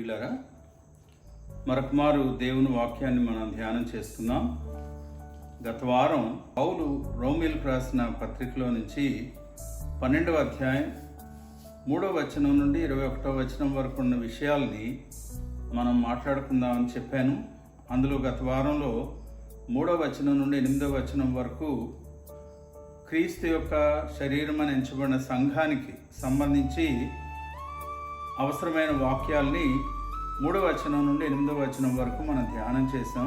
ప్రియులారా, మరొకమారు దేవుని వాక్యాన్ని మనం ధ్యానం చేస్తున్నాం. గత వారం పౌలు రోమీయులకు రాసిన పత్రికలో నుంచి 12వ అధ్యాయం 3వ వచనం నుండి 21వ వచనం వరకు ఉన్న విషయాల్ని మనం మాట్లాడుకుందామని చెప్పాను. అందులో గత వారంలో 3వ వచనం నుండి 8వ వచనం వరకు క్రీస్తు యొక్క శరీరం అని ఎంచబడిన సంఘానికి సంబంధించి అవసరమైన వాక్యాల్ని 3వ వచనం నుండి 8వ వచనం వరకు మనం ధ్యానం చేసాం.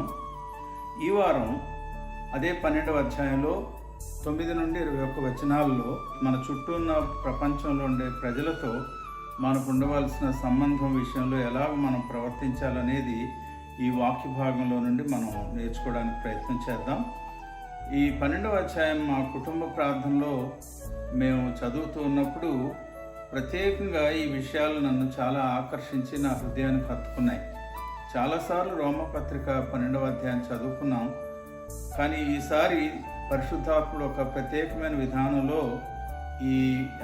ఈ వారం అదే 12వ అధ్యాయంలో 9 నుండి 21 వచనాల్లో మన చుట్టూ ఉన్న ప్రపంచంలో ఉండే ప్రజలతో మనకు ఉండవలసిన సంబంధం విషయంలో ఎలాగ మనం ప్రవర్తించాలనేది ఈ వాక్య భాగంలో నుండి మనం నేర్చుకోవడానికి ప్రయత్నం చేద్దాం. ఈ 12వ అధ్యాయం మా కుటుంబ ప్రార్థనలో మేము చదువుతూ ఉన్నప్పుడు ప్రత్యేకంగా ఈ విషయాలు నన్ను చాలా ఆకర్షించి నా హృదయానికి హత్తుకున్నాయి. చాలాసార్లు రోమపత్రిక 12వ అధ్యాయం చదువుకున్నాం, కానీ ఈసారి పరిశుద్ధాత్ముడు ఒక ప్రత్యేకమైన విధానంలో ఈ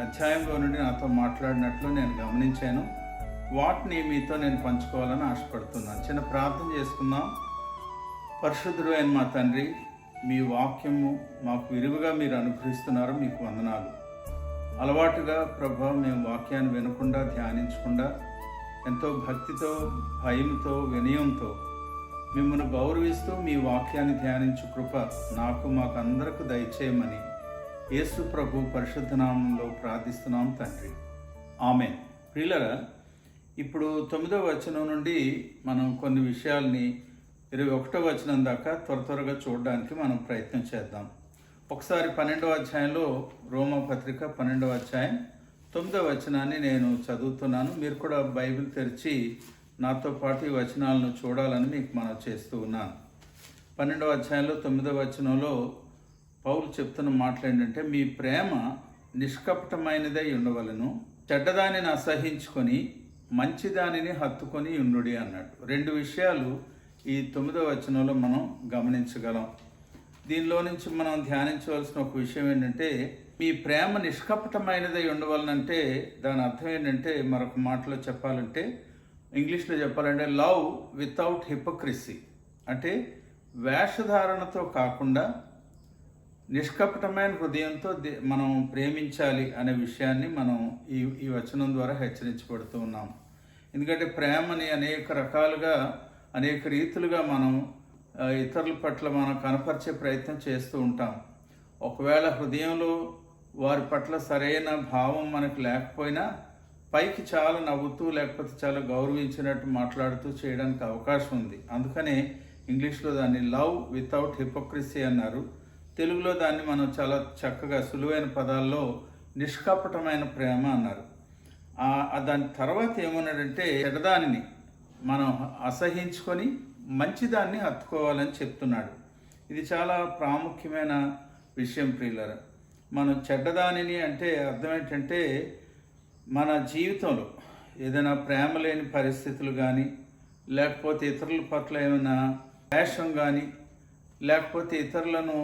అధ్యాయంలో నుండి నాతో మాట్లాడినట్లు నేను గమనించాను. వాటిని మీతో నేను పంచుకోవాలని ఆశపడుతున్నాను. చిన్న ప్రార్థన చేసుకుందాం. పరిశుద్ధుడు అయిన మా తండ్రి, మీ వాక్యము మాకు విరివిగా మీరు అనుగ్రహిస్తున్నారు, మీకు వందనాలు. అలవాటుగా ప్రభా మేము వాక్యాన్ని వినకుండా ధ్యానించకుండా ఎంతో భక్తితో, భయంతో, వినయంతో మిమ్మల్ని గౌరవిస్తూ మీ వాక్యాన్ని ధ్యానించు కృప మాకు అందరికీ దయచేయమని యేసు ప్రభు పరిశుద్ధ నామంలో ప్రార్థిస్తున్నాం తండ్రి, ఆమేన్. ప్రియులారా, ఇప్పుడు 9వ వచనం నుండి మనం కొన్ని విషయాల్ని 21వ వచనం దాకా త్వరగా చూడడానికి మనం ప్రయత్నం చేద్దాం. ఒకసారి 12వ అధ్యాయంలో రోమపత్రిక 12వ అధ్యాయం 9వ వచనాన్ని నేను చదువుతున్నాను. మీరు కూడా బైబిల్ తెరిచి నాతో పాటు ఈ వచనాలను చూడాలని మీకు మనం చేస్తూ ఉన్నాను. 12వ అధ్యాయంలో 9వ వచనంలో పౌలు చెప్తున్న మాటలు ఏంటంటే, మీ ప్రేమ నిష్కపటమైనదై ఉండవలను, చెడ్డదానిని అసహించుకొని మంచిదానిని హత్తుకొని ఉండుడి అన్నాడు. 2 విషయాలు ఈ 9వ వచనంలో మనం గమనించగలం. దీనిలో నుంచి మనం ధ్యానించవలసిన ఒక విషయం ఏంటంటే, మీ ప్రేమ నిష్కపటమైనదై ఉండవలనంటే దాని అర్థం ఏంటంటే, మరొక మాటలో చెప్పాలంటే, ఇంగ్లీష్లో చెప్పాలంటే లవ్ వితౌట్ హిపోక్రసీ, అంటే వేషధారణతో కాకుండా నిష్కపటమైన హృదయంతో మనం ప్రేమించాలి అనే విషయాన్ని మనం ఈ వచనం ద్వారా హెచ్చరించబడుతూ ఉన్నాం. ఎందుకంటే ప్రేమని అనేక రకాలుగా, అనేక రీతులుగా మనం ఇతరుల పట్ల మనం కనపరిచే ప్రయత్నం చేస్తూ ఉంటాం. ఒకవేళ హృదయంలో వారి పట్ల సరైన భావం మనకు లేకపోయినా పైకి చాలా నవ్వుతూ, లేకపోతే చాలా గౌరవించినట్టు మాట్లాడుతూ చేయడానికి అవకాశం ఉంది. అందుకనే ఇంగ్లీష్లో దాన్ని లవ్ వితౌట్ హిపోక్రసీ అన్నారు. తెలుగులో దాన్ని మనం చాలా చక్కగా సులువైన పదాల్లో నిష్కపటమైన ప్రేమ అన్నారు. దాని తర్వాత ఏమన్నాడంటే, చెడ్డదానిని మనం అసహించుకొని మంచిదాన్ని హత్తుకోవాలని చెప్తున్నాడు. ఇది చాలా ప్రాముఖ్యమైన విషయం ప్రియులారా. మనం చెడ్డదానిని అంటే అర్థం ఏంటంటే, మన జీవితంలో ఏదైనా ప్రేమ లేని పరిస్థితులు కానీ, లేకపోతే ఇతరుల పట్ల ఏమైనా ద్వేషం కానీ, లేకపోతే ఇతరులను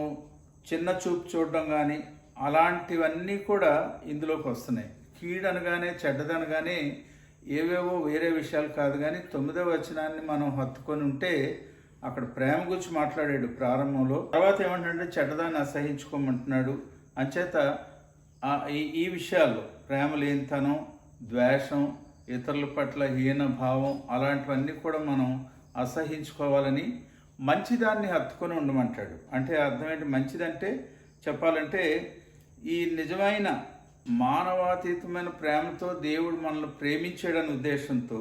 చిన్న చూపు చూడడం కానీ, అలాంటివన్నీ కూడా ఇందులోకి వస్తున్నాయి. కీడనగానే, చెడ్డదనగానే ఏవేవో వేరే విషయాలు కాదు. కానీ 9వ వచనాన్ని మనం హత్తుకొని ఉంటే అక్కడ ప్రేమ గురించి మాట్లాడాడు ప్రారంభంలో. తర్వాత ఏమంటే చెడ్డదాన్ని అసహించుకోమంటున్నాడు. అంచేత ఈ విషయాల్లో ప్రేమ లేనితనం, ద్వేషం, ఇతరుల పట్ల హీన భావం, అలాంటివన్నీ కూడా మనం అసహించుకోవాలని మంచిదాన్ని హత్తుకొని ఉండమంటాడు. అంటే అర్థం ఏంటి? మంచిదంటే చెప్పాలంటే ఈ నిజమైన మానవాతీతమైన ప్రేమతో దేవుడు మనల్ని ప్రేమించాడనే ఉద్దేశంతో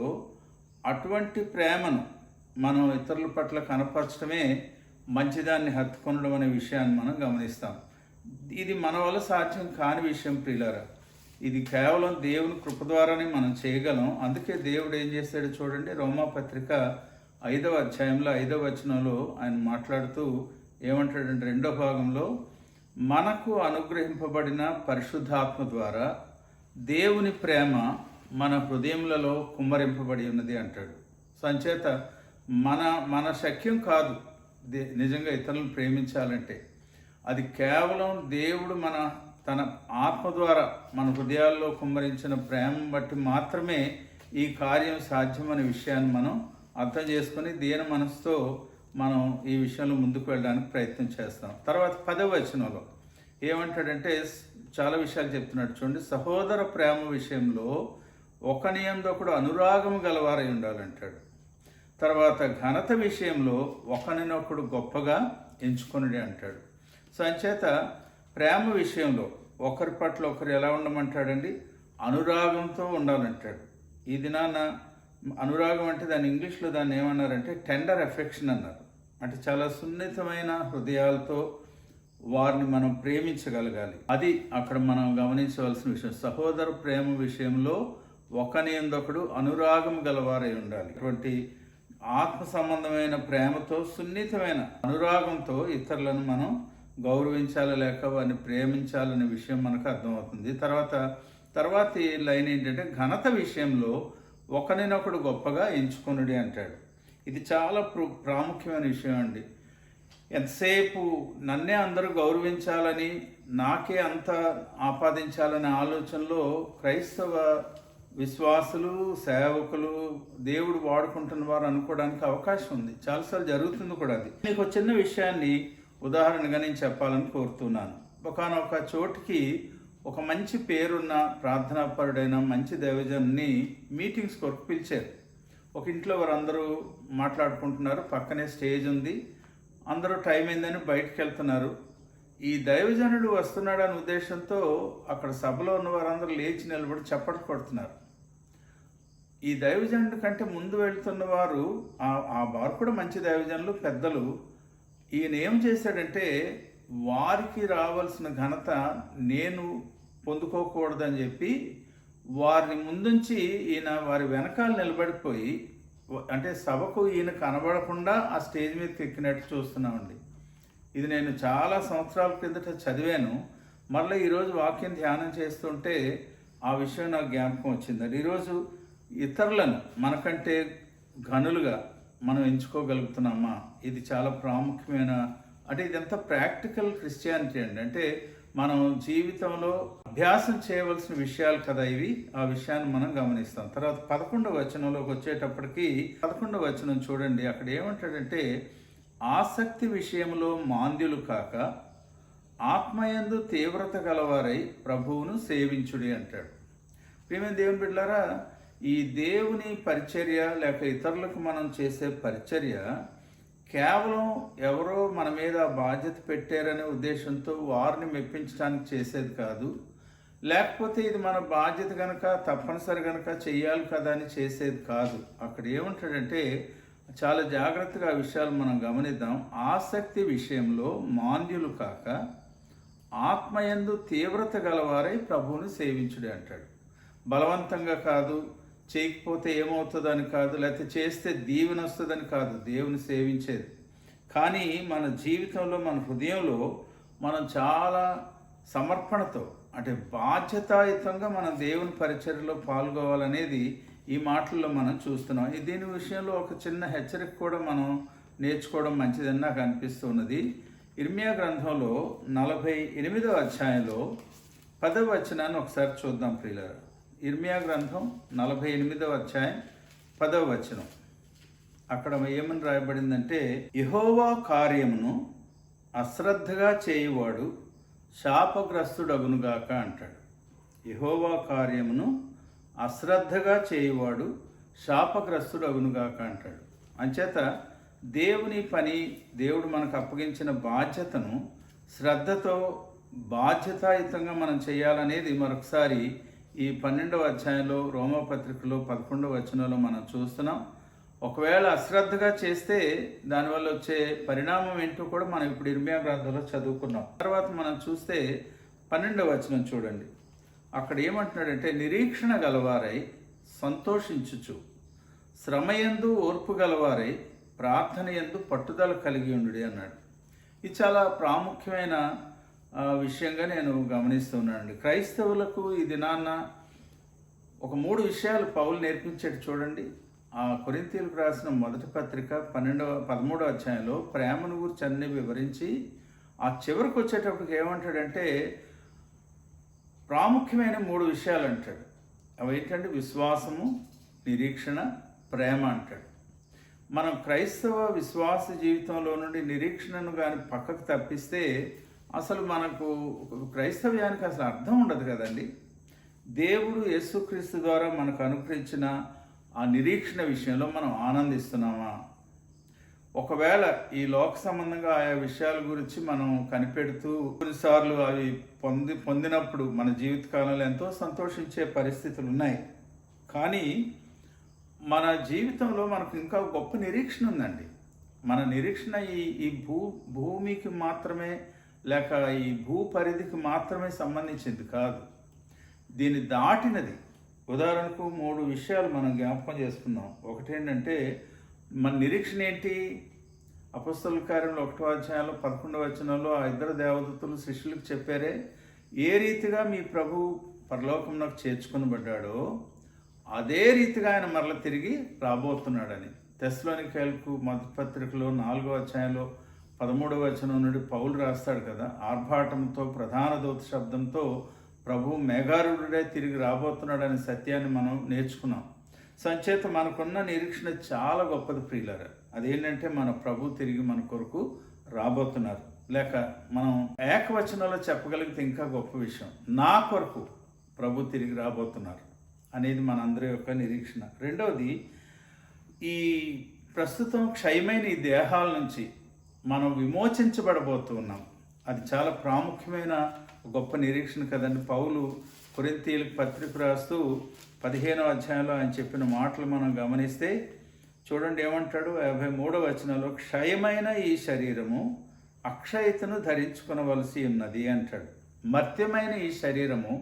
అటువంటి ప్రేమను మనం ఇతరుల పట్ల కనపరచడమే మంచిదాన్ని హత్తుకొనడం అనే విషయాన్ని మనం గమనిస్తాం. ఇది మన వల్ల సాధ్యం కాని విషయం ప్రియులారా. ఇది కేవలం దేవుని కృప ద్వారానే మనం చేయగలం. అందుకే దేవుడు ఏం చేశాడు చూడండి, రోమాపత్రిక 5వ అధ్యాయంలో 5వ వచనంలో ఆయన మాట్లాడుతూ ఏమంటాడంటే, 2వ భాగంలో, మనకు అనుగ్రహింపబడిన పరిశుద్ధాత్మ ద్వారా దేవుని ప్రేమ మన హృదయములలో కుమ్మరింపబడి ఉన్నది అంటాడు. సంచేత మన శక్యం కాదు నిజంగా ఇతరులను ప్రేమించాలంటే. అది కేవలం దేవుడు తన ఆత్మ ద్వారా మన హృదయాల్లో కుమ్మరించిన ప్రేమ బట్టి మాత్రమే ఈ కార్యం సాధ్యమనే విషయాన్ని మనం అర్థం చేసుకొని దీన మనసుతో మనం ఈ విషయంలో ముందుకు వెళ్ళడానికి ప్రయత్నం చేస్తాం. తర్వాత 10వ వచనంలో ఏమంటాడంటే చాలా విషయాలు చెప్తున్నాడు చూడండి. సహోదర ప్రేమ విషయంలో ఒకని యందు ఒకడు అనురాగము గలవారై ఉండాలంటాడు. తర్వాత ఘనత విషయంలో ఒకరినొకడు గొప్పగా ఎంచుకొనుడి అంటాడు. సో అంచేత ప్రేమ విషయంలో ఒకరి పట్ల ఒకరు ఎలా ఉండమంటాడండి? అనురాగంతో ఉండాలంటాడు. ఈ దినాన అనురాగం అంటే దాని ఇంగ్లీష్లో దాన్ని ఏమన్నారంటే టెండర్ ఎఫెక్షన్ అన్నారు. అంటే చాలా సున్నితమైన హృదయాలతో వారిని మనం ప్రేమించగలగాలి. అది అక్కడ మనం గమనించవలసిన విషయం. సహోదర ప్రేమ విషయంలో ఒకని యందొకడు అనురాగం గలవారై ఉండాలి. అటువంటి ఆత్మ సంబంధమైన ప్రేమతో, సున్నితమైన అనురాగంతో ఇతరులను మనం గౌరవించాలి, లేక వారిని ప్రేమించాలనే విషయం మనకు అర్థమవుతుంది. తర్వాతి లైన్ ఏంటంటే ఘనత విషయంలో ఒకరినొకడు గొప్పగా ఎంచుకొనుడి అంటాడు. ఇది చాలా ప్రాముఖ్యమైన విషయం అండి. ఎంతసేపు నన్నే అందరూ గౌరవించాలని, నాకే అంత ఆపాదించాలనే ఆలోచనలో క్రైస్తవ విశ్వాసులు, సేవకులు, దేవుడు వాడుకుంటున్న వారు అనుకోవడానికి అవకాశం ఉంది. చాలాసార్లు జరుగుతుంది కూడా. అది మీకు ఒక చిన్న విషయాన్ని ఉదాహరణగా నేను చెప్పాలని కోరుతున్నాను. ఒకానొక చోటికి ఒక మంచి పేరున్న ప్రార్థనాపరుడైన మంచి దైవజన్ని మీటింగ్స్ కొరకు పిలిచారు. ఒక ఇంట్లో వారందరూ మాట్లాడుకుంటున్నారు, పక్కనే స్టేజ్ ఉంది, అందరూ టైం అయిందని బయటకు వెళ్తున్నారు. ఈ దైవజనుడు వస్తున్నాడనే ఉద్దేశంతో అక్కడ సభలో ఉన్న వారందరూ లేచి నిలబడి చప్పట్లు కొడుతున్నారు. ఈ దైవజనుడి కంటే ముందు వెళ్తున్న వారు వారు కూడా మంచి దైవజనులు, పెద్దలు. ఈయన ఏం చేశాడంటే వారికి రావాల్సిన ఘనత నేను పొందుకోకూడదని చెప్పి వారిని ముందుంచి ఈయన వారి వెనకాల నిలబడిపోయి, అంటే సభకు ఈయన కనబడకుండా ఆ స్టేజ్ మీదకి ఎక్కినట్టు చూస్తున్నామండి. ఇది నేను చాలా సంవత్సరాల కిందట చదివాను. మళ్ళీ ఈరోజు వాక్యం ధ్యానం చేస్తుంటే ఆ విషయం నాకు జ్ఞాపకం వచ్చిందండి. ఈరోజు ఇతరులను మనకంటే ఘనులుగా మనం ఎంచుకోగలుగుతున్నామా? ఇది చాలా ప్రాముఖ్యమైన, అంటే ఇదంతా ప్రాక్టికల్ క్రిస్టియానిటీ అండి. అంటే మనం జీవితంలో అభ్యాసం చేయవలసిన విషయాలు కదా ఇవి. ఆ విషయాన్ని మనం గమనిస్తాం. తర్వాత 11వ వచనంలోకి వచ్చేటప్పటికి 11వ వచనం చూడండి. అక్కడ ఏమంటాడంటే ఆసక్తి విషయంలో మాంద్యులు కాక ఆత్మయందు తీవ్రత గలవారై ప్రభువును సేవించుడి అంటాడు. ప్రియమైన దేవుని బిడ్డలారా, ఈ దేవుని పరిచర్య లేక ఇతరులకు మనం చేసే పరిచర్య కేవలం ఎవరో మన మీద బాధ్యత పెట్టారనే ఉద్దేశంతో వారిని మెప్పించడానికి చేసేది కాదు. లేకపోతే ఇది మన బాధ్యత కనుక, తప్పనిసరి కనుక చెయ్యాలి కదా అని చేసేది కాదు. అక్కడ ఏమంటాడంటే చాలా జాగ్రత్తగా ఆ విషయాలు మనం గమనిద్దాం. ఆసక్తి విషయంలో మాంద్యులు కాక ఆత్మయందు తీవ్రత గలవారై ప్రభువుని సేవించుడే అంటాడు. బలవంతంగా కాదు, చేయకపోతే ఏమవుతుందని కాదు, లేకపోతే చేస్తే దీవెన వస్తుందని కాదు దేవుని సేవించేది. కానీ మన జీవితంలో, మన హృదయంలో మనం చాలా సమర్పణతో, అంటే బాధ్యతాయుతంగా మనం దేవుని పరిచర్యలో పాల్గొవాలనేది ఈ మాటల్లో మనం చూస్తున్నాం. దీని విషయంలో ఒక చిన్న హెచ్చరిక కూడా మనం నేర్చుకోవడం మంచిదని నాకు అనిపిస్తున్నది. ఇర్మియా గ్రంథంలో 48వ అధ్యాయంలో 10వ వచనాన్ని ఒకసారి చూద్దాం ప్రియులారా. ఇర్మియా గ్రంథం 48వ అధ్యాయం 10వ వచనం. అక్కడ ఏమని రాయబడిందంటే యెహోవా కార్యమును అశ్రద్ధగా చేయువాడు శాపగ్రస్తుడగునుగాక అంటాడు. యెహోవా కార్యమును అశ్రద్ధగా చేయువాడు శాపగ్రస్తుడగునుగాక అంటాడు. అంచేత దేవుని పని, దేవుడు మనకు అప్పగించిన బాధ్యతను శ్రద్ధతో బాధ్యతాయుతంగా మనం చేయాలనేది మరొకసారి ఈ 12వ అధ్యాయంలో రోమాపత్రికలో 11వ వచనంలో మనం చూస్తున్నాం. ఒకవేళ అశ్రద్ధగా చేస్తే దానివల్ల వచ్చే పరిణామం ఏంటో కూడా మనం ఇప్పుడు ఇర్మియా గ్రంథంలో చదువుకున్నాం. తర్వాత మనం చూస్తే 12వ వచనం చూడండి. అక్కడ ఏమంటున్నాడంటే నిరీక్షణ గలవారై సంతోషించుచు, శ్రమయందు ఓర్పు గలవారై ప్రార్థన యందు పట్టుదల కలిగి ఉండుడి అన్నాడు. ఇది చాలా ప్రాముఖ్యమైన విషయంగా నేను గమనిస్తున్నానండి. క్రైస్తవులకు ఈ దినాన్న ఒక 3 విషయాలు పౌలు నేర్పించాడు చూడండి. ఆ కొరింథీయులకు రాసిన మొదటి పత్రిక 13వ అధ్యాయంలో ప్రేమను గురించి అన్ని వివరించి ఆ చివరికి వచ్చేటప్పటికి ఏమంటాడంటే ప్రాముఖ్యమైన 3 విషయాలు అంటాడు. అవి ఏంటంటే విశ్వాసము, నిరీక్షణ, ప్రేమ అంటాడు. మనం క్రైస్తవ విశ్వాస జీవితంలో నుండి నిరీక్షణను కానీ పక్కకు తప్పిస్తే అసలు మనకు క్రైస్తవ్యానికి అసలు అర్థం ఉండదు కదండి. దేవుడు యేసుక్రీస్తు ద్వారా మనకు అనుగ్రహించిన ఆ నిరీక్షణ విషయంలో మనం ఆనందిస్తున్నామా? ఒకవేళ ఈ లోక సంబంధంగా ఆయా విషయాల గురించి మనం కనిపెడుతూ కొన్నిసార్లు అవి పొందినప్పుడు మన జీవితకాలంలో ఎంతో సంతోషించే పరిస్థితులు ఉన్నాయి. కానీ మన జీవితంలో మనకు ఇంకా గొప్ప నిరీక్షణ ఉందండి. మన నిరీక్షణ ఈ భూమికి మాత్రమే, లేక ఈ భూ పరిధికి మాత్రమే సంబంధించింది కాదు, దీన్ని దాటినది. ఉదాహరణకు 3 విషయాలు మనం జ్ఞాపకం చేసుకుందాం. ఒకటేంటంటే మన నిరీక్షణ ఏంటి? అపొస్తలుల కార్యంలో 1వ అధ్యాయంలో 11వ వచనంలో ఆ 2 దేవదూతలు శిష్యులకు చెప్పారే, ఏ రీతిగా మీ ప్రభు పరలోకంలోకి చేర్చుకొనబడ్డాడో అదే రీతిగా ఆయన మరల తిరిగి రాబోతున్నాడని. తెస్సలోనికైలకు మొదటి పత్రికలో 4వ అధ్యాయంలో 13వ వచనం నుండి పౌలు రాస్తాడు కదా, ఆర్భాటంతో ప్రధాన దూత శబ్దంతో ప్రభు మేఘారూఢుడే తిరిగి రాబోతున్నాడనే సత్యాన్ని మనం నేర్చుకున్నాం. సంచేత మనకున్న నిరీక్షణ చాలా గొప్పది ప్రియులారా. అదేంటంటే మన ప్రభు తిరిగి మన కొరకు రాబోతున్నారు. లేక మనం ఏకవచనంలో చెప్పగలిగితే ఇంకా గొప్ప విషయం, నా కొరకు ప్రభు తిరిగి రాబోతున్నారు అనేది మనందరి యొక్క నిరీక్షణ. రెండవది, ఈ ప్రస్తుతం క్షయమైన ఈ దేహాల నుంచి మనం విమోచించబడబోతున్నాం. అది చాలా ప్రాముఖ్యమైన గొప్ప నిరీక్షణ కదండి. పౌలు కొరింథీయులకు పత్రిక రాస్తూ 15వ అధ్యాయంలో ఆయన చెప్పిన మాటలు మనం గమనిస్తే చూడండి ఏమంటాడు. 53వ వచనంలో క్షయమైన ఈ శరీరము అక్షయతను ధరించుకొనవలసి ఉన్నది అంటాడు. మర్త్యమైన ఈ శరీరము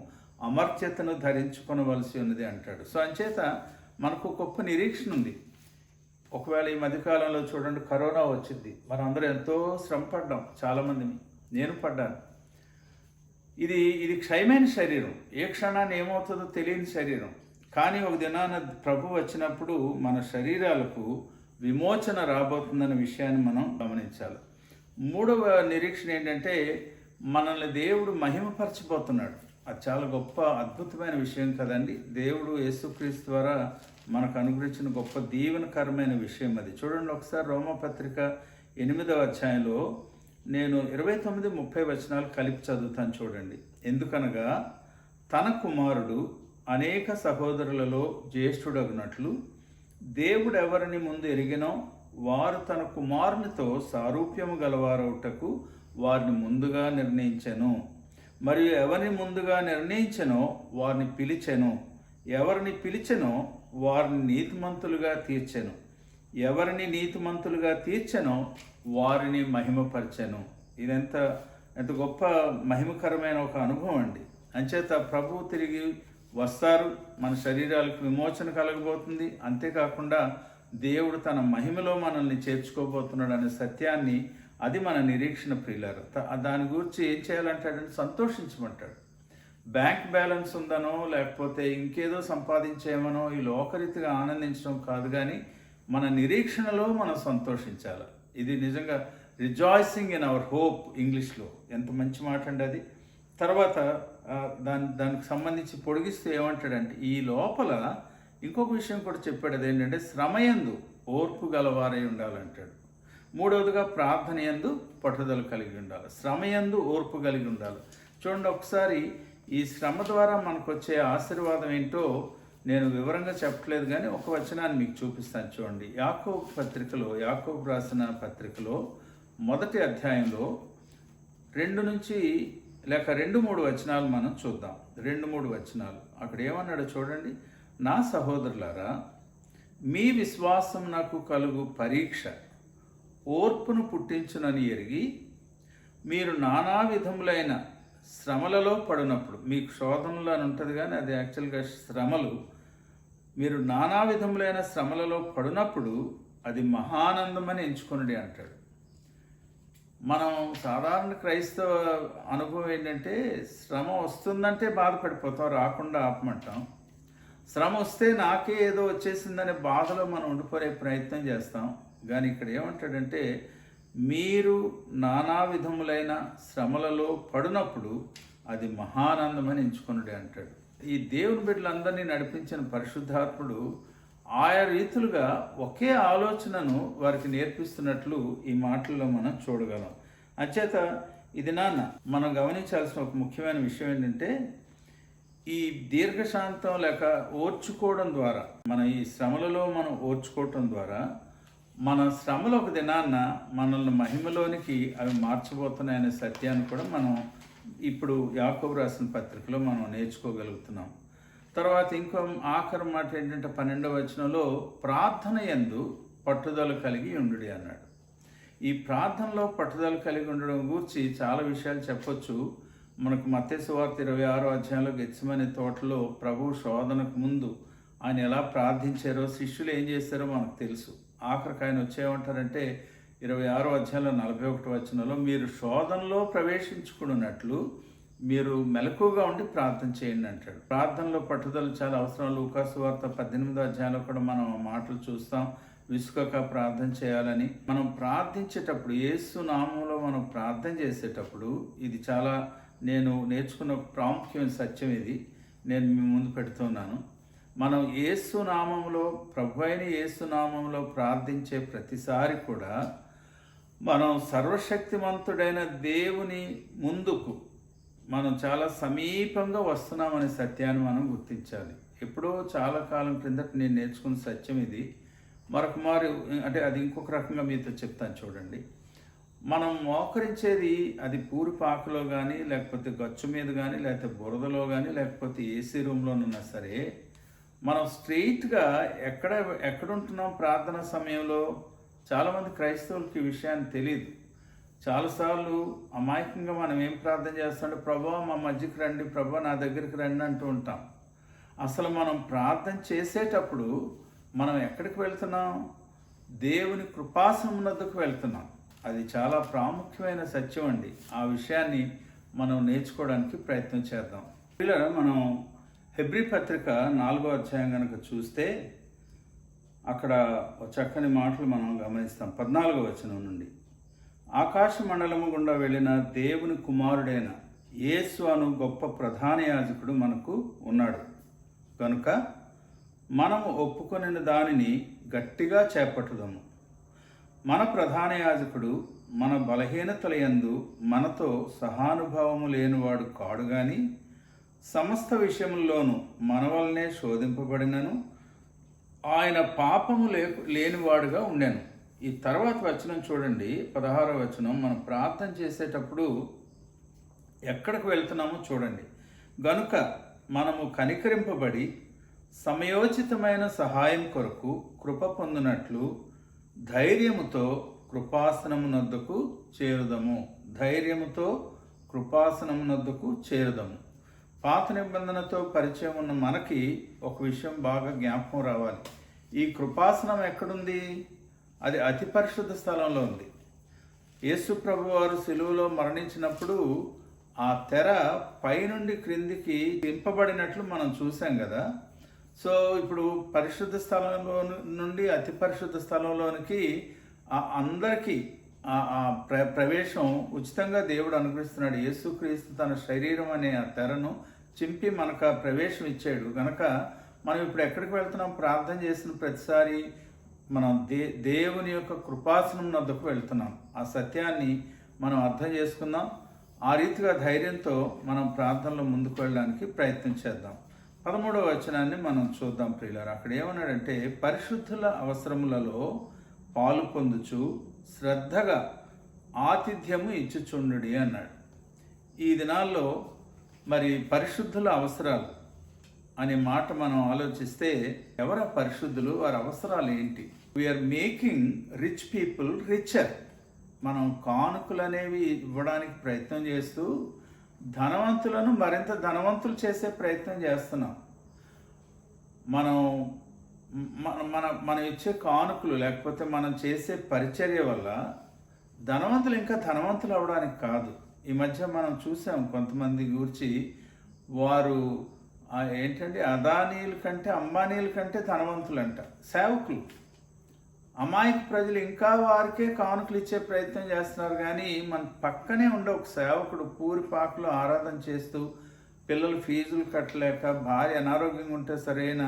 అమర్త్యతను ధరించుకొనవలసి ఉన్నది అంటాడు. సో అంచేత మనకు గొప్ప నిరీక్షణ ఉంది. ఒకవేళ ఈ మధ్యకాలంలో చూడండి కరోనా వచ్చింది, మనందరూ ఎంతో శ్రమ పడ్డాం, చాలామంది, నేను పడ్డాను. ఇది క్షయమైన శరీరం, ఏ క్షణాన్ని ఏమవుతుందో తెలియని శరీరం. కానీ ఒక దినాన ప్రభు వచ్చినప్పుడు మన శరీరాలకు విమోచన రాబోతుందనే విషయాన్ని మనం గమనించాలి. 3వ నిరీక్షణ ఏంటంటే మనల్ని దేవుడు మహిమపరచబోతున్నాడు. అది చాలా గొప్ప అద్భుతమైన విషయం కదండి. దేవుడు యేసుక్రీస్తు ద్వారా మనకు అనుగ్రహించిన గొప్ప దీవెనకరమైన విషయం అది. చూడండి ఒకసారి రోమపత్రిక 8వ అధ్యాయంలో నేను 29-30 వచనాలు కలిపి చదువుతాను చూడండి. ఎందుకనగా తన కుమారుడు అనేక సహోదరులలో జ్యేష్ఠుడగునట్లు దేవుడు ఎవరిని ముందు ఎరిగినో వారు తన కుమారునితో సారూప్యము గలవారవుటకు వారిని ముందుగా నిర్ణయించెను. మరియు ఎవరిని ముందుగా నిర్ణయించెనో వారిని పిలిచెను, ఎవరిని పిలిచెనో వారిని నీతిమంతులుగా తీర్చెను, ఎవరిని నీతిమంతులుగా తీర్చెనో వారిని మహిమపరచెను. ఇదెంత గొప్ప మహిమకరమైన ఒక అనుభవం అండి. అంచేత ప్రభువు తిరిగి వస్తారు, మన శరీరాలకు విమోచన కలగబోతుంది. అంతేకాకుండా దేవుడు తన మహిమలో మనల్ని చేర్చుకోబోతున్నాడు అనే సత్యాన్ని, అది మన నిరీక్షణ ప్రియులారు. దాని గురించి ఏం చేయాలంటాడంటే సంతోషించమంటాడు. బ్యాంక్ బ్యాలెన్స్ ఉందనో లేకపోతే ఇంకేదో సంపాదించేమనో ఈ లోకరీతిగా ఆనందించడం కాదు, కానీ మన నిరీక్షణలో మనం సంతోషించాలి. ఇది నిజంగా రిజాయిసింగ్ ఇన్ అవర్ హోప్, ఇంగ్లీష్లో ఎంత మంచి మాట అండి అది. తర్వాత దానికి సంబంధించి పొడిగిస్తూ ఏమంటాడంటే ఈ లోపల ఇంకొక విషయం కూడా చెప్పాడు. అదేంటంటే శ్రమయందు ఓర్పు గలవారై ఉండాలంటాడు. 3వదిగా ప్రార్థన యందు పట్టుదల కలిగి ఉండాలి. శ్రమయందు ఓర్పు కలిగి ఉండాలి. చూడండి ఒకసారి ఈ శ్రమ ద్వారా మనకు వచ్చే ఆశీర్వాదం ఏంటో నేను వివరంగా చెప్పట్లేదు, కానీ ఒక వచనాన్ని మీకు చూపిస్తాను చూడండి. యాకోబు రాసిన పత్రికలో 1వ అధ్యాయంలో 2-3 వచనాలు మనం చూద్దాం. 2-3 వచనాలు అక్కడ ఏమన్నాడో చూడండి. నా సహోదరులారా, మీ విశ్వాసం నాకు కలుగు పరీక్ష ఓర్పును పుట్టించునని ఎరిగి మీరు నానా విధములైన శ్రమలలో పడినప్పుడు, మీకు శోధనలు అని ఉంటుంది కానీ అది యాక్చువల్గా శ్రమలు, మీరు నానా విధములైన శ్రమలలో పడినప్పుడు అది మహానందమని ఎంచుకొనుడి అంటాడు. మనం సాధారణ క్రైస్తవ అనుభవం ఏంటంటే శ్రమ వస్తుందంటే బాధపడిపోతాం, రాకుండా ఆపమంటాం. శ్రమ వస్తే నాకే ఏదో వచ్చేసిందనే బాధలో మనం ఉండిపోయే ప్రయత్నం చేస్తాం. కానీ ఇక్కడ ఏమంటాడంటే మీరు నానా విధములైన శ్రమలలో పడినప్పుడు అది మహానందమని ఎంచుకొనుడి అంటాడు. ఈ దేవుని బిడ్డలందరినీ నడిపించిన పరిశుద్ధాత్ముడు ఆయా రీతులుగా ఒకే ఆలోచనను వారికి నేర్పిస్తున్నట్లు ఈ మాటల్లో మనం చూడగలం. అంచేత ఇది మనం గమనించాల్సిన ఒక ముఖ్యమైన విషయం ఏంటంటే, ఈ దీర్ఘశాంతం లేక ఓర్చుకోవడం ద్వారా, మన ఈ శ్రమలలో మనం ఓర్చుకోవటం ద్వారా మన శ్రమలు ఒక దినాన్న మనల్ని మహిమలోనికి అవి మార్చబోతున్నాయనే సత్యాన్ని కూడా మనం ఇప్పుడు యాకోబు రాసిన పత్రికలో మనం నేర్చుకోగలుగుతున్నాం. తర్వాత ఇంకో ఆఖరి మాట ఏంటంటే 12వ వచనంలో ప్రార్థన యందు పట్టుదల కలిగి ఉండుడి అన్నాడు. ఈ ప్రార్థనలో పట్టుదల కలిగి ఉండడం గురించి చాలా విషయాలు చెప్పొచ్చు. మనకు మత్తయి సువార్త 26వ అధ్యాయంలో గెత్సేమనే తోటలో ప్రభు శోధనకు ముందు ఆయన ఎలా ప్రార్థించారో, శిష్యులు ఏం చేశారో మనకు తెలుసు. ఆఖరికి ఆయన వచ్చేయమంటారంటే 26వ అధ్యాయంలో 41వ వచనంలో, మీరు శోధనలో ప్రవేశించుకున్నట్లు మీరు మెలకుగా ఉండి ప్రార్థన చేయండి అంటాడు. ప్రార్థనలో పట్టుదల చాలా అవసరం. లూకాసు వార్త 18వ అధ్యాయంలో కూడా మనం ఆ మాటలు చూస్తాం. విసుకక ప్రార్థన చేయాలని. మనం ప్రార్థించేటప్పుడు, యేసు నామంలో మనం ప్రార్థన చేసేటప్పుడు, ఇది చాలా నేను నేర్చుకున్న ప్రాముఖ్యమైన సత్యం. ఇది నేను మీ ముందు పెడుతున్నాను. మనం యేసు నామంలో, ప్రభు అయిన యేసు నామంలో ప్రార్థించే ప్రతిసారి కూడా మనం సర్వశక్తిమంతుడైన దేవుని ముందుకు మనం చాలా సమీపంగా వస్తున్నామనే సత్యాన్ని మనం గుర్తించాలి. ఎప్పుడో చాలా కాలం క్రిందట నేను నేర్చుకున్న సత్యం ఇది. మరొక మారు అంటే అది ఇంకొక రకంగా మీతో చెప్తాను చూడండి. మనం మోకరించేది అది పూరిపాకలో కానీ, లేకపోతే గచ్చు మీద కానీ, లేకపోతే బురదలో కానీ, లేకపోతే ఏసీ రూమ్లోనున్నా సరే, మనం స్ట్రెయిట్గా ఎక్కడుంటున్నాం ప్రార్థన సమయంలో. చాలామంది క్రైస్తవులకి ఈ విషయాన్ని తెలియదు. చాలాసార్లు అమాయకంగా మనం ఏం ప్రార్థన చేస్తామంటే, ప్రభువా మా మధ్యకి రండి, ప్రభువా నా దగ్గరికి రండి అంటూ ఉంటాం. అసలు మనం ప్రార్థన చేసేటప్పుడు మనం ఎక్కడికి వెళ్తున్నాం? దేవుని కృపాసనమునకు వెళ్తున్నాం. అది చాలా ప్రాముఖ్యమైన సత్యం అండి. ఆ విషయాన్ని మనం నేర్చుకోవడానికి ప్రయత్నం చేద్దాం. పిల్లలు, మనం హెబ్రీ పత్రిక 4వ అధ్యాయం కనుక చూస్తే అక్కడ చక్కని మాటలు మనం గమనిస్తాం. 14వ వచనం నుండి, ఆకాశ మండలము గుండా వెళ్ళిన దేవుని కుమారుడైన యేసు అను గొప్ప ప్రధాన యాజకుడు మనకు ఉన్నాడు కనుక మనము ఒప్పుకొనిన దానిని గట్టిగా చేపట్టుదాము. మన ప్రధాన యాజకుడు మన బలహీనతల యందు మనతో సహానుభావము లేనివాడు కాడు గాని, సమస్త విషయముల్లోనూ మన వల్లనే శోధింపబడినను ఆయన పాపము లేనివాడుగా ఉండెను. ఈ తర్వాత వచనం చూడండి, 16వ వచనం. మనం ప్రార్థన చేసేటప్పుడు ఎక్కడికి వెళ్తున్నామో చూడండి. గనుక మనము కనికరింపబడి సమయోచితమైన సహాయం కొరకు కృప పొందినట్లు ధైర్యముతో కృపాసనమునొద్దకు చేరుదము. ధైర్యముతో కృపాసనమునొద్దకు చేరుదము. పాత నిబంధనతో పరిచయం ఉన్న మనకి ఒక విషయం బాగా జ్ఞాపకం రావాలి. ఈ కృపాసనం ఎక్కడుంది? అది అతి పరిశుద్ధ స్థలంలో ఉంది. యేసు ప్రభు వారు సిలువలో మరణించినప్పుడు ఆ తెర పైనుండి క్రిందికి దింపబడినట్లు మనం చూసాం కదా. సో ఇప్పుడు పరిశుద్ధ స్థలంలో నుండి అతి పరిశుద్ధ స్థలంలోనికి అందరికీ ప్రవేశం ఉచితంగా దేవుడు అనుగ్రహిస్తున్నాడు. యేసుక్రీస్తు తన శరీరం అనే ఆ తెరను చింపి మనకు ఆ ప్రవేశం ఇచ్చాడు. కనుక మనం ఇప్పుడు ఎక్కడికి వెళ్తున్నాం? ప్రార్థన చేసిన ప్రతిసారి మనం దేవుని యొక్క కృపాసనం వద్దకు వెళ్తున్నాం. ఆ సత్యాన్ని మనం అర్థం చేసుకుందాం. ఆ రీతిగా ధైర్యంతో మనం ప్రార్థనలో ముందుకు వెళ్ళడానికి ప్రయత్నం చేద్దాం. 13వ వచనాన్ని మనం చూద్దాం ప్రియులారా. అక్కడ ఏమన్నాడంటే, పరిశుద్ధుల అవసరములలో పాలు పొందుచు శ్రద్ధగా ఆతిథ్యము ఇచ్చుచుండుడి అన్నాడు. ఈ దినాల్లో మరి పరిశుద్ధుల అవసరాలు అనే మాట మనం ఆలోచిస్తే, ఎవరు పరిశుద్ధులు, వారి అవసరాలు ఏంటి? We're making rich people richer. మనం కానుకలు అనేవి ఇవ్వడానికి ప్రయత్నం చేస్తూ ధనవంతులను మరింత ధనవంతులు చేసే ప్రయత్నం చేస్తున్నాం. మనం ఇచ్చే కానుకలు లేకపోతే మనం చేసే పరిచర్య వల్ల ధనవంతులు ఇంకా ధనవంతులు అవడానికి కాదు. ఈ మధ్య మనం చూసాం కొంతమంది గురించి, వారు ఏంటంటే అదానీల కంటే అంబానీల కంటే ధనవంతులంట. సేవకులు, అమాయక ప్రజలు ఇంకా వారికే కానుకలు ఇచ్చే ప్రయత్నం చేస్తున్నారు. కానీ మన పక్కనే ఉండే ఒక సేవకుడు పూరిపాకలో ఆరాధన చేస్తూ, పిల్లలు ఫీజులు కట్టలేక, భార్య అనారోగ్యంగా ఉంటే సరైన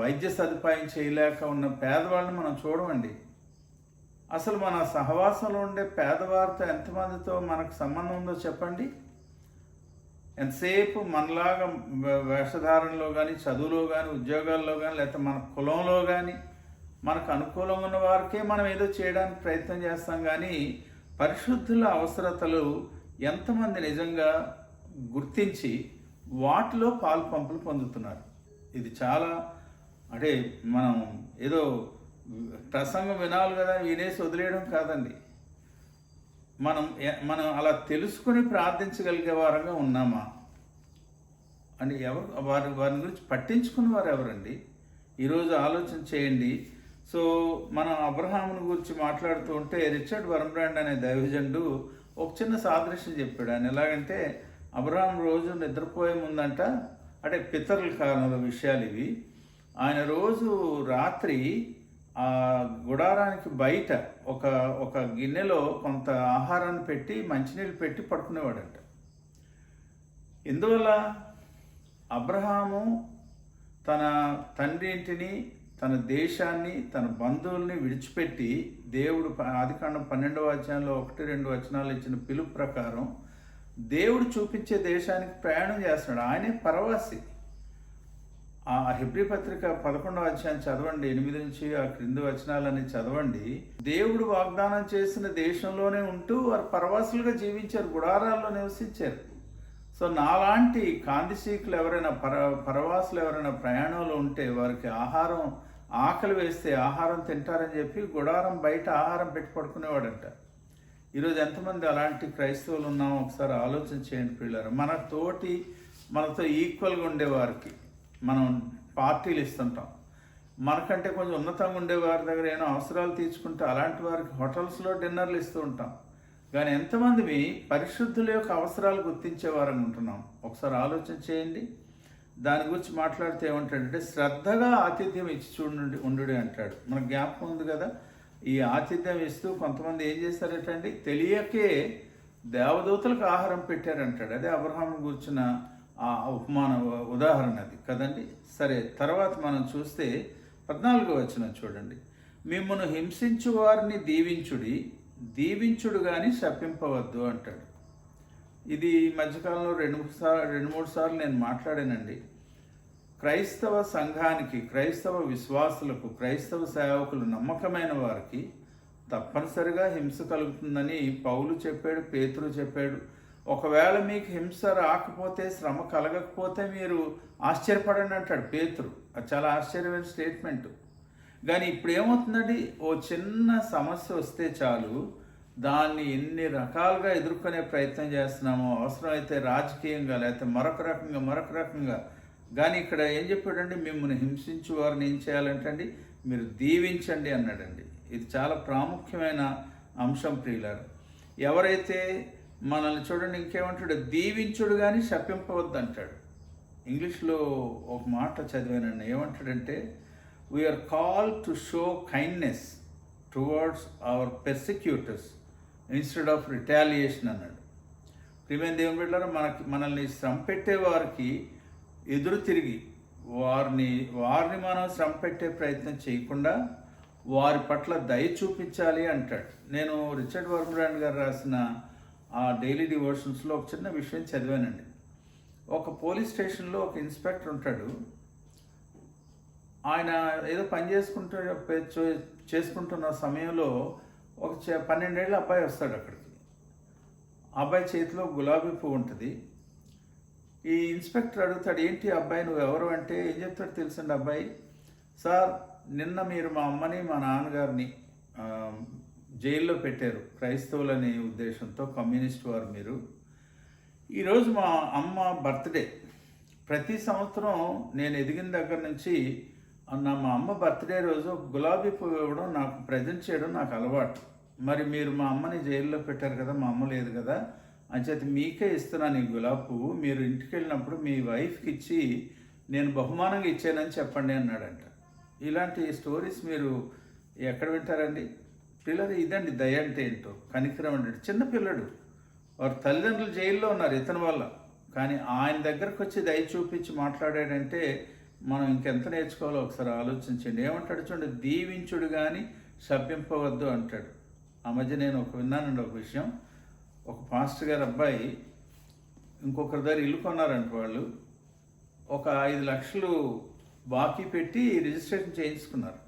వైద్య సదుపాయం చేయలేక ఉన్న పేదవాళ్ళని మనం చూడమండి. అసలు మన సహవాసంలో ఉండే పేదవారితో ఎంతమందితో మనకు సంబంధం ఉందో చెప్పండి. ఎంతసేపు మనలాగా వేషధారణలో కానీ, చదువులో కానీ, ఉద్యోగాల్లో కానీ, లేకపోతే మన కులంలో కానీ మనకు అనుకూలంగా ఉన్న వారికే మనం ఏదో చేయడానికి ప్రయత్నం చేస్తాం. కానీ పరిశుద్ధుల అవసరతలు ఎంతమంది నిజంగా గుర్తించి వాటిలో పాలు పంపులు పొందుతున్నారు? ఇది చాలా, అంటే మనం ఏదో ప్రసంగం వినాలి కదా వినేసి వదిలేయడం కాదండి. మనం అలా తెలుసుకుని ప్రార్థించగలిగే వారంగా ఉన్నామా అని వారి గురించి పట్టించుకున్న వారు ఎవరండి? ఈరోజు ఆలోచన చేయండి. సో మనం అబ్రహాముని గురించి మాట్లాడుతూ ఉంటే రిచర్డ్ వర్మ్బ్రాండ్ అనే దైవజనుడు ఒక చిన్న సాదృశ్యం చెప్పాడు. ఆయన ఎలాగంటే, అబ్రహాం రోజు నిద్రపోయే ముందంట, అంటే పితరుల కాలంలో విషయాలు ఇవి, ఆయన రోజు రాత్రి ఆ గుడారానికి బయట ఒక గిన్నెలో కొంత ఆహారాన్ని పెట్టి మంచినీళ్ళు పెట్టి పడుకునేవాడంట. ఎందువల్ల? అబ్రహాము తన తండ్రి ఇంటిని, తన దేశాన్ని, తన బంధువుల్ని విడిచిపెట్టి దేవుడు ఆదికాండం 12వ అధ్యాయంలో 1-2 వచనాలు ఇచ్చిన పిలుపు ప్రకారం దేవుడు చూపించే దేశానికి ప్రయాణం చేస్తున్నాడు. ఆయనే పరవాసి. ఆ హెబ్రీ పత్రిక 11వ అధ్యాయం చదవండి, 8 నుంచి ఆ క్రింది వచనాలని చదవండి. దేవుడు వాగ్దానం చేసిన దేశంలోనే ఉంటూ వారు పరవాసులుగా జీవించారు, గుడారాల్లో నివసించారు. సో నాలాంటి కాందిశీకులు ఎవరైనా పరవాసులు ఎవరైనా ప్రయాణంలో ఉంటే వారికి ఆకలి వేస్తే ఆహారం తింటారని చెప్పి గుడారం బయట ఆహారం పెట్టి పడుకునేవాడంట. ఈరోజు ఎంతమంది అలాంటి క్రైస్తవులు ఉన్నామో ఒకసారి ఆలోచన చేయండి పిల్లలు. మనతో ఈక్వల్గా ఉండేవారికి మనం పార్టీలు ఇస్తుంటాం. మనకంటే కొంచెం ఉన్నతంగా ఉండేవారి దగ్గర ఏమైనా అవసరాలు తీర్చుకుంటే అలాంటి వారికి హోటల్స్లో డిన్నర్లు ఇస్తూ ఉంటాం. కానీ ఎంతమంది పరిశుద్ధుల యొక్క అవసరాలు గుర్తించే వారం ఉంటున్నాం? ఒకసారి ఆలోచన చేయండి. దాని గురించి మాట్లాడితే ఏమంటాడంటే, శ్రద్ధగా ఆతిథ్యం ఇచ్చి ఉండు అంటాడు. మనకు జ్ఞాపకం ఉంది కదా, ఈ ఆతిథ్యం ఇస్తూ కొంతమంది ఏం చేశారటండి, తెలియకే దేవదూతలకు ఆహారం పెట్టారంటాడు. అదే అబ్రహాము కూర్చున్న ఆ ఉపమాన ఉదాహరణ అది కదండి. సరే, తర్వాత మనం చూస్తే 14వ వచనం చూడండి. మిమ్మల్ని హింసించు వారిని దీవించుడు కానీ శపింపవద్దు అంటాడు. ఇది ఈ మధ్యకాలంలో 2-3 సార్లు నేను మాట్లాడానండి. క్రైస్తవ సంఘానికి, క్రైస్తవ విశ్వాసులకు, క్రైస్తవ సేవకులు, నమ్మకమైన వారికి తప్పనిసరిగా హింస కలుగుతుందని పౌలు చెప్పాడు, పేతురు చెప్పాడు. ఒకవేళ మీకు హింస రాకపోతే, శ్రమ కలగకపోతే మీరు ఆశ్చర్యపడండి అంటాడు పేతురు. అది చాలా ఆశ్చర్యమైన స్టేట్మెంటు. కానీ ఇప్పుడు ఏమవుతుందండి, ఓ చిన్న సమస్య వస్తే చాలు దాన్ని ఎన్ని రకాలుగా ఎదుర్కొనే ప్రయత్నం చేస్తున్నామో, అవసరమైతే రాజకీయంగా, లేకపోతే మరొక రకంగా. కానీ ఇక్కడ ఏం చెప్పాడండి, మిమ్మల్ని హింసించు వారిని ఏం చేయాలంటే మీరు దీవించండి అన్నాడండి. ఇది చాలా ప్రాముఖ్యమైన అంశం ప్రియులారు. ఎవరైతే మనల్ని చూడండి, ఇంకేమంటాడు, దీవించుడు కానీ శపింపవద్దు అంటాడు. ఇంగ్లీష్లో ఒక మాట చదివానండి, ఏమంటాడంటే, we are called to show kindness towards our persecutors instead of retaliation అన్నాడు. ప్రియమైన దేవుని బిడ్డలారా, మనల్ని శ్రమ పెట్టే వారికి ఎదురు తిరిగి వారిని మనం శ్రమ పెట్టే ప్రయత్నం చేయకుండా వారి పట్ల దయ చూపించాలి అంటాడు. నేను రిచర్డ్ వర్మ్బ్రాండ్ గారు రాసిన ఆ డైలీ డివోషన్స్లో ఒక చిన్న విషయం చదివానండి. ఒక పోలీస్ స్టేషన్లో ఒక ఇన్స్పెక్టర్ ఉంటాడు. ఆయన ఏదో పని చేసుకుంటున్న సమయంలో ఒక 12 ఏళ్ళ అబ్బాయి వస్తాడు అక్కడికి. అబ్బాయి చేతిలో గులాబీ పువ్వు ఉంటుంది. ఈ ఇన్స్పెక్టర్ అడుగుతాడు, ఏంటి అబ్బాయి నువ్వు ఎవరు అంటే ఏం చెప్తాడు తెలుసండి అబ్బాయి, సార్ నిన్న మీరు మా అమ్మని మా నాన్నగారిని జైల్లో పెట్టారు క్రైస్తవులనే ఉద్దేశంతో, కమ్యూనిస్ట్ వారు మీరు. ఈరోజు మా అమ్మ బర్త్డే. ప్రతి సంవత్సరం నేను ఎదిగిన దగ్గర నుంచి మా అమ్మ బర్త్డే రోజు గులాబీ పువ్వు ఇవ్వడం, నాకు ప్రజెంట్ చేయడం నాకు అలవాటు. మరి మీరు మా అమ్మని జైల్లో పెట్టారు కదా, మా అమ్మ లేదు కదా, అంచేత మీకే ఇస్తున్నాను ఈ గులాబీ పువ్వు. మీరు ఇంటికి వెళ్ళినప్పుడు మీ వైఫ్కి ఇచ్చి నేను బహుమానంగా ఇచ్చానని చెప్పండి అన్నాడంట. ఇలాంటి స్టోరీస్ మీరు ఎక్కడ వింటారండి పిల్లలు? ఇదండి దయ అంటే ఏంటో, కనికరం అంటే. చిన్నపిల్లడు, వారి తల్లిదండ్రులు జైల్లో ఉన్నారు ఇతని వల్ల, కానీ ఆయన దగ్గరకు వచ్చి దయ చూపించి మాట్లాడాడంటే మనం ఇంకెంత నేర్చుకోవాలో ఒకసారి ఆలోచించండి. ఏమంటాడు చూడండి, దీవించుడు కానీ శపింపవద్దు అంటాడు. ఆ మధ్య నేను విన్నానండి ఒక విషయం. ఒక పాస్టర్ గారి అబ్బాయి ఇంకొకరి దగ్గర ఇల్లు కొన్నారంట. వాళ్ళు ఒక 5 లక్షలు బాకీ పెట్టి రిజిస్ట్రేషన్ చేయించుకున్నారు.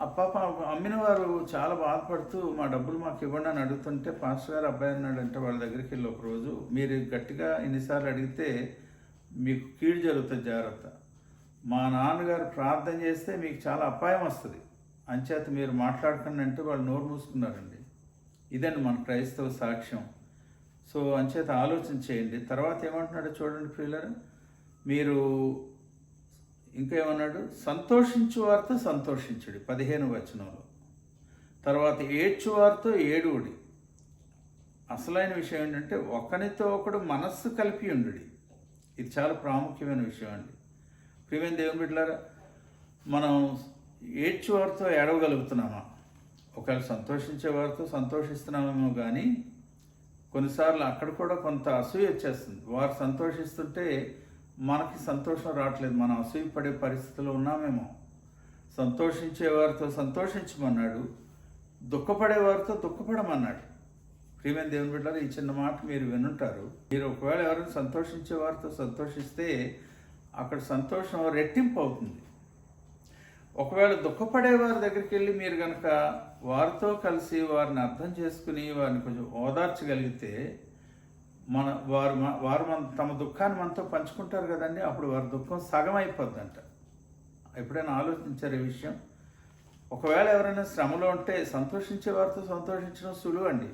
ఆ పాప అమ్మిన వారు చాలా బాధపడుతూ మా డబ్బులు మాకు ఇవ్వండి అని అడుగుతుంటే పాస్టర్ గారు అబ్బాయి అన్నాడంటే వాళ్ళ దగ్గరికి వెళ్ళి ఒకరోజు, మీరు గట్టిగా ఎన్నిసార్లు అడిగితే మీకు కీడు జరుగుతుంది, జాగ్రత్త. మా నాన్నగారు ప్రార్థన చేస్తే మీకు చాలా అపాయం వస్తుంది, అంచేత మీరు మాట్లాడకండి అంటే వాళ్ళు నోరు మూసుకున్నారండి. ఇదండి మన క్రైస్తవ సాక్ష్యం. సో అంచేత ఆలోచన చేయండి. తర్వాత ఏమంటున్నాడో చూడండి ప్రియులారా, మీరు ఇంకా ఏమన్నాడు, సంతోషించు వారితో సంతోషించుడి 15వ వచనంలో. తర్వాత ఏడ్చువారితో ఏడువుడి. అసలైన విషయం ఏంటంటే ఒకరితో ఒకడు మనస్సు కలిపి ఉండుడి. ఇది చాలా ప్రాముఖ్యమైన విషయం అండి. ప్రియమైన దేవుని బిడ్డలారా, మనం ఏడ్చువారితో ఏడవగలుగుతున్నామా? ఒకవేళ సంతోషించే వారితో సంతోషిస్తున్నామేమో, కానీ కొన్నిసార్లు అక్కడ కూడా కొంత అసూయ వచ్చేస్తుంది. వారు సంతోషిస్తుంటే మనకి సంతోషం రావట్లేదు, మనం అసూయపడే పరిస్థితిలో ఉన్నామేమో. సంతోషించే వారితో సంతోషించమన్నాడు, దుఃఖపడే వారితో దుఃఖపడమన్నాడు. ప్రియమైన దేవుని బిడ్డలారా, ఈ చిన్న మాట మీరు వినుంటారు. మీరు ఒకవేళ ఎవరైనా సంతోషించే వారితో సంతోషిస్తే అక్కడ సంతోషం రెట్టింపు అవుతుంది. ఒకవేళ దుఃఖపడే వారి దగ్గరికి వెళ్ళి మీరు కనుక వారితో కలిసి వారిని అర్థం చేసుకుని వారిని కొంచెం ఓదార్చగలిగితే వారు తమ దుఃఖాన్ని మనతో పంచుకుంటారు కదండి. అప్పుడు వారి దుఃఖం సగం అయిపోద్దంట. ఎప్పుడైనా ఆలోచించారు ఈ విషయం? ఒకవేళ ఎవరైనా శ్రమలో ఉంటే సంతోషించే వారితో సంతోషించడం సులువు అండి.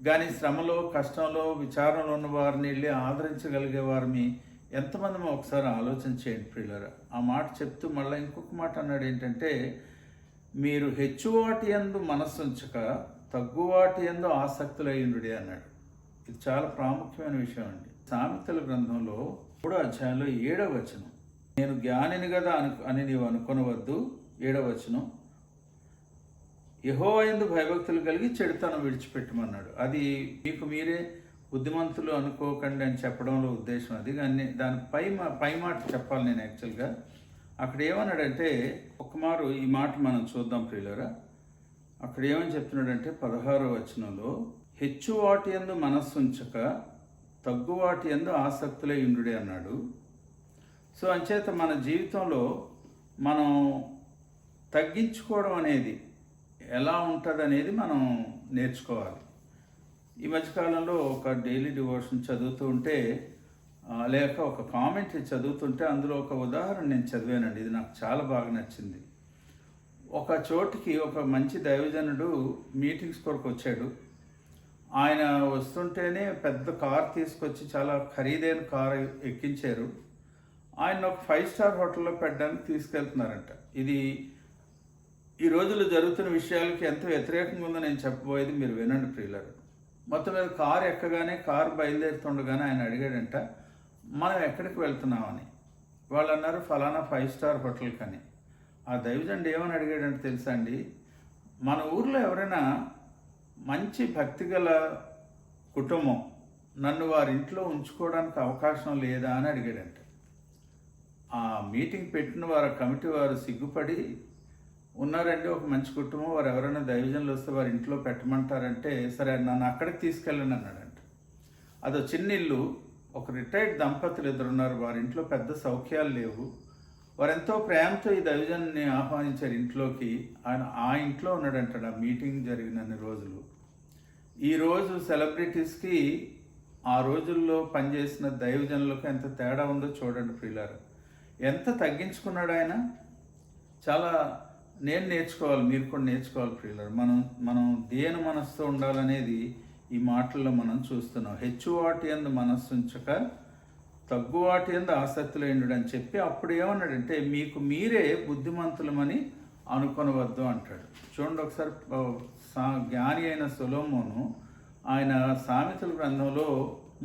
కానీ శ్రమలో, కష్టంలో, విచారంలో ఉన్న వారిని వెళ్ళి ఆదరించగలిగే వారిని ఎంతమంది ఒకసారి ఆలోచన చేయండి ప్రియులారా. ఆ మాట చెప్తూ మళ్ళీ ఇంకొక మాట అన్నాడు, ఏంటంటే మీరు హెచ్చువాటి యందు మనస్సు ఉంచక తగ్గువాటి యందు ఆసక్తులయ్యుండుడి అన్నాడు. ఇది చాలా ప్రాముఖ్యమైన విషయం అండి. సామెతల గ్రంథంలో 3వ అధ్యాయంలో 7వ వచనం, నేను జ్ఞానిని కదా అని నీవు అనుకొనవద్దు. 7వ వచనం, యెహోవా యందు భయభక్తులు కలిగి చెడుతనం విడిచిపెట్టమన్నాడు. అది మీకు మీరే బుద్ధిమంతులు అనుకోకండి అని చెప్పడంలో ఉద్దేశం అది. కానీ దాని పై మాట చెప్పాలి నేను యాక్చువల్గా. అక్కడ ఏమన్నాడంటే, ఒక్కమారు ఈ మాట మనం చూద్దాం ప్రియులారా. అక్కడ ఏమని చెప్తున్నాడంటే 16వ వచనంలో, హెచ్చువాటి యందు మనస్సు ఉంచక తగ్గువాటి యందు ఆసక్తులై ఉండుడి అన్నాడు. సో అంచేత మన జీవితంలో మనం తగ్గించుకోవడం అనేది ఎలా ఉంటుంది అనేది మనం నేర్చుకోవాలి. ఈ మధ్యకాలంలో ఒక డైలీ డివోషన్ చదువుతూ ఉంటే లేక ఒక కామెంటరీ చదువుతుంటే అందులో ఒక ఉదాహరణ నేను చదివానండి. ఇది నాకు చాలా బాగా నచ్చింది. ఒక చోటికి ఒక మంచి దైవజనుడు మీటింగ్స్ కొరకు వచ్చాడు. ఆయన వస్తుంటేనే పెద్ద కార్ తీసుకొచ్చి, చాలా ఖరీదైన కారు ఎక్కించారు. ఆయన ఒక 5 స్టార్ హోటల్లో పెట్టడానికి తీసుకెళ్తున్నారంట. ఇది ఈ రోజుల్లో జరుగుతున్న విషయాలకి ఎంత వ్యతిరేకంగా ఉందో నేను చెప్పబోయేది మీరు వినండి ప్రియులారు. మొత్తం మీద కారు ఎక్కగానే, కారు బయలుదేరుతుండగానే ఆయన అడిగాడంట, మనం ఎక్కడికి వెళ్తున్నామని. వాళ్ళు అన్నారు ఫలానా 5 స్టార్ హోటల్ కని. ఆ దైవజనుడు ఏమని అడిగాడంటే తెలుసా అండి, మన ఊర్లో ఎవరైనా మంచి భక్తిగల కుటుంబం నన్ను వారి ఇంట్లో ఉంచుకోవడానికి అవకాశం లేదా అని అడిగాడంట. ఆ మీటింగ్ పెట్టిన వారు, కమిటీ వారు సిగ్గుపడి, ఉన్నారండి ఒక మంచి కుటుంబం, వారు ఎవరైనా దైవజనులు వస్తే వారి ఇంట్లో పెట్టమంటారంటే సరే నన్ను అక్కడికి తీసుకెళ్ళండి అన్నాడంట. అదో చిన్న ఇల్లు, ఒక రిటైర్డ్ దంపతులు 2 ఉన్నారు. వారి ఇంట్లో పెద్ద సౌఖ్యాలు లేవు. వారు ఎంతో ప్రేమతో ఈ దైవజన్ని ఆహ్వానించారు ఇంట్లోకి. ఆయన ఆ ఇంట్లో ఉన్నాడంటాడు ఆ మీటింగ్ జరిగినన్ని రోజులు. ఈరోజు సెలబ్రిటీస్కి ఆ రోజుల్లో పనిచేసిన దైవజనులకు ఎంత తేడా ఉందో చూడండి ప్రియులారు. ఎంత తగ్గించుకున్నాడు ఆయన. చాలా నేను నేర్చుకోవాలి, మీరు కూడా నేర్చుకోవాలి ప్రియులారు. మనం దేని మనస్సుతో ఉండాలనేది ఈ మాటల్లో మనం చూస్తున్నాం. హెచ్చువాటి యందు మనస్సు ఉంచక తగ్గువాటి యందు ఆసక్తులైండు అని చెప్పి అప్పుడు ఏమన్నాడంటే, మీకు మీరే బుద్ధిమంతులమని అనుకొనవద్దు అంటాడు. చూడండి ఒకసారి, జ్ఞాని అయిన సొలొమోను ఆయన సామెతల గ్రంథంలో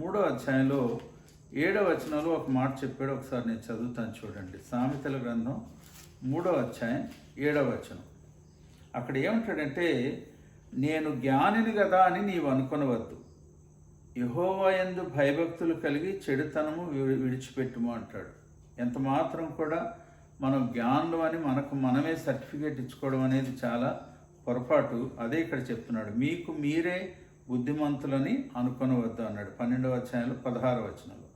3వ అధ్యాయంలో 7వ వచనంలో ఒక మాట చెప్పాడు. ఒకసారి నేను చదువుతాను చూడండి. సామెతల గ్రంథం 3వ అధ్యాయం 7వ వచనం. అక్కడ ఏమంటాడంటే, నేను జ్ఞానిని కదా అని నీవు అనుకొనవద్దు, యెహోవా యందు భయభక్తులు కలిగి చెడుతనము విడిచిపెట్టుము అంటాడు. ఎంత మాత్రం కూడా మనం జ్ఞానులు అని మనకు మనమే సర్టిఫికేట్ ఇచ్చుకోవడం అనేది చాలా పొరపాటు. అదే ఇక్కడ చెప్తున్నాడు, మీకు మీరే బుద్ధిమంతులని అనుకొనవద్దు అన్నాడు 12వ అధ్యాయంలో 16వ వచనంలో.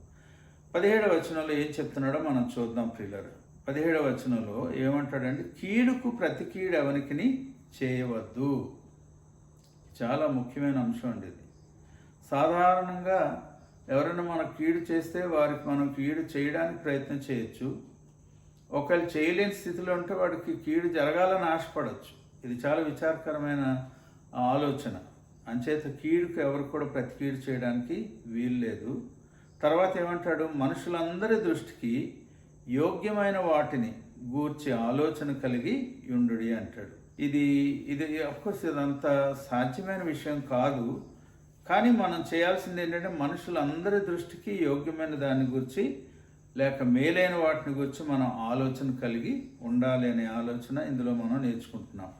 17వ వచనంలో ఏం చెప్తున్నాడో మనం చూద్దాం ప్రియులారా. 17వ వచనంలో ఏమంటాడంటే, కీడుకు ప్రతి కీడు ఎవరికి చేయవద్దు. చాలా ముఖ్యమైన అంశం అండి ఇది. సాధారణంగా ఎవరైనా మనకు కీడు చేస్తే వారికి మనం కీడు చేయడానికి ప్రయత్నం చేయొచ్చు. ఒకవేళ చేయలేని స్థితిలో ఉంటే వాడికి కీడు జరగాలని ఆశపడవచ్చు. ఇది చాలా విచారకరమైన ఆలోచన. అంచేత కీడుకు ఎవరు కూడా ప్రతి కీడు చేయడానికి వీల్లేదు. తర్వాత ఏమంటాడు, మనుషులందరి దృష్టికి యోగ్యమైన వాటిని గూర్చి ఆలోచన కలిగి యుండుడి అంటాడు. ఇది ఇది అఫ్కోర్స్ ఇదంత సాధ్యమైన విషయం కాదు. కానీ మనం చేయాల్సింది ఏంటంటే, మనుషులందరి దృష్టికి యోగ్యమైన దాని గురించి లేక మేలైన వాటిని గురించి మనం ఆలోచన కలిగి ఉండాలి అనే ఆలోచన ఇందులో మనం నేర్చుకుంటున్నాం.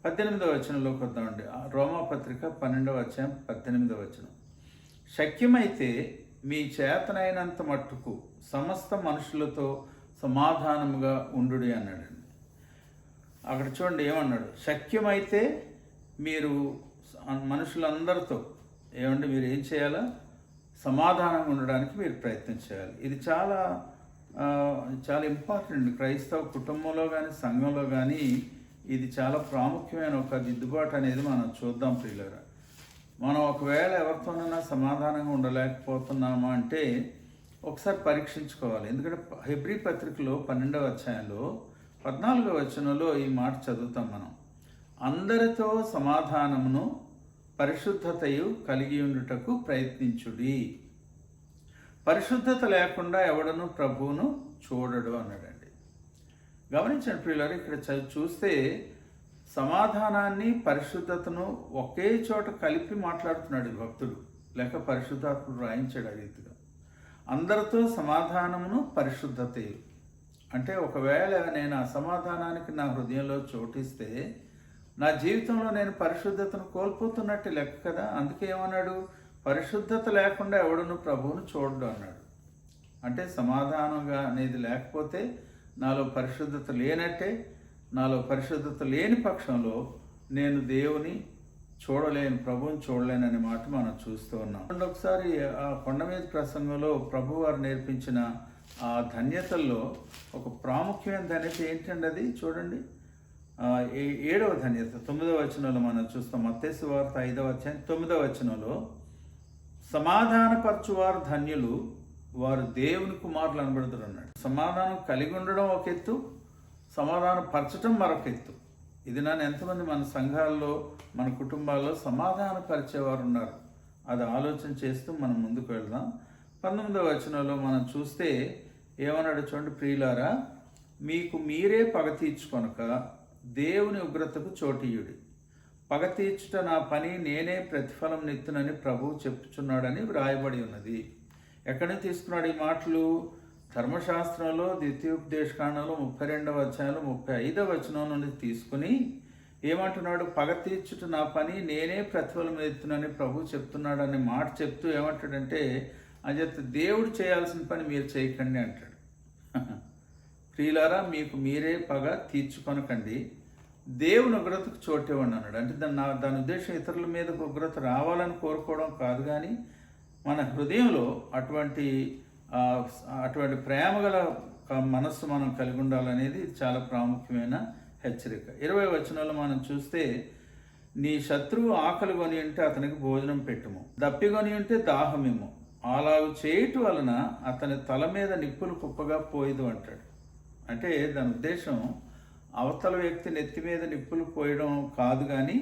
18వ వచనంలోకి వద్దామండి. రోమాపత్రిక 12వ అధ్యాయం 18వ వచనం. శక్యమైతే మీ చేతనైనంత మట్టుకు సమస్త మనుషులతో సమాధానముగా ఉండుడి అన్నాడండి. అక్కడ చూడండి ఏమన్నాడు, శక్యమైతే మీరు మనుషులందరితో మీరు ఏం చేయాలా, సమాధానంగా ఉండడానికి మీరు ప్రయత్నం చేయాలి. ఇది చాలా చాలా ఇంపార్టెంట్. క్రైస్తవ కుటుంబంలో కానీ సంఘంలో కానీ ఇది చాలా ప్రాముఖ్యమైన ఒక దిద్దుబాటు అనేది మనం చూద్దాం ప్రియులారా. మనం ఒకవేళ ఎవరితోనైనా సమాధానంగా ఉండలేకపోతున్నామా అంటే ఒకసారి పరీక్షించుకోవాలి. ఎందుకంటే హెబ్రీ పత్రికలో 12వ అధ్యాయంలో 14వ వచనంలో ఈ మాట చదువుతాం మనం. అందరితో సమాధానమును పరిశుద్ధతయు కలిగి ఉండుటకు ప్రయత్నించుడి. పరిశుద్ధత లేకుండా ఎవడను ప్రభువును చూడడు అన్నాడండి. గమనించండి ప్రియులారా, ఇక్కడ చూస్తే సమాధానాన్ని పరిశుద్ధతను ఒకే చోట కలిపి మాట్లాడుతున్నాడు భక్తుడు, లేక పరిశుద్ధాత్ముడు రాయించాడు ఆ రీతిగా. అందరితో సమాధానమును పరిశుద్ధతయు అంటే, ఒకవేళ నేను అసమాధానానికి నా హృదయంలో చోటిస్తే నా జీవితంలో నేను పరిశుద్ధతను కోల్పోతున్నట్టు లెక్క కదా. అందుకే ఏమన్నాడు, పరిశుద్ధత లేకుండా ఎవడును ప్రభువును చూడడు అన్నాడు. అంటే సమాధానంగా అనేది లేకపోతే నాలో పరిశుద్ధత లేనట్టే. నాలో పరిశుద్ధత లేని పక్షంలో నేను దేవుని చూడలేను, ప్రభువుని చూడలేను అనే మాట మనం చూస్తూ ఉన్నాం. ఒకసారి ఆ కొండ మీద ప్రసంగంలో ప్రభు వారు నేర్పించిన ఆ ధన్యతల్లో ఒక ప్రాముఖ్యమైన ధన్యత ఏంటండి, అది చూడండి. 7వ ధన్యత 9వ వచనంలో మనం చూస్తాం. మత్తయి సువార్త 5వ అధ్యాయం 9వ వచనంలో, సమాధానపరచువారు ధన్యులు, వారు దేవుని కుమారులు అనబడుతారు అన్నాడు. సమాధానం కలిగి ఉండడం ఒక ఎత్తు, సమాధానం పరచడం మరొక ఎత్తు. ఇది నన్ను ఎంతమంది మన సంఘాల్లో మన కుటుంబాల్లో సమాధానపరిచేవారు ఉన్నారు, అది ఆలోచన చేస్తూ మనం ముందుకు వెళ్దాం. 19వ వచనంలో మనం చూస్తే ఏమన్నాడు చూడండి, ప్రియులారా మీకు మీరే పగ తీర్చుకొనక దేవుని ఉగ్రతకు చోటీయుడి. పగ తీర్చుట నా పని, నేనే ప్రతిఫలం నెత్తునని ప్రభువు చెప్పుచున్నాడని వ్రాయబడి ఉన్నది. ఎక్కడి నుంచి తీసుకున్నాడు ఈ మాటలు? ధర్మశాస్త్రంలో ద్వితీయోపదేశకాండంలో 32వ అధ్యాయంలో 35వ వచనం నుండి తీసుకుని ఏమంటున్నాడు, పగ తీర్చుట నా పని, నేనే ప్రతిఫలం ఎత్తునని ప్రభు చెప్తున్నాడు అనే మాట చెప్తూ ఏమంటాడంటే, అంచేత దేవుడు చేయాల్సిన పని మీరు చేయకండి అంటాడు. ప్రియులారా మీకు మీరే పగ తీర్చుకొనకండి, దేవుని ఉగ్రతకు చోటివ్వండి అన్నాడు. అంటే దాని ఉద్దేశం ఇతరుల మీద ఉగ్రత రావాలని కోరుకోవడం కాదు, కానీ మన హృదయంలో అటువంటి ప్రేమ గల మనస్సు మనం కలిగి ఉండాలనేది చాలా ప్రాముఖ్యమైన హెచ్చరిక. 20వ వచనంలో మనం చూస్తే, నీ శత్రువు ఆకలి కొని ఉంటే అతనికి భోజనం పెట్టుము, దప్పికొని ఉంటే దాహమిమ్ము, అలాగ చేయటం వలన అతని తల మీద నిప్పులు కుప్పగా పోయదు అంటాడు. అంటే దాని ఉద్దేశం అవతల వ్యక్తి నెత్తి మీద నిప్పులు పోయడం కాదు, కానీ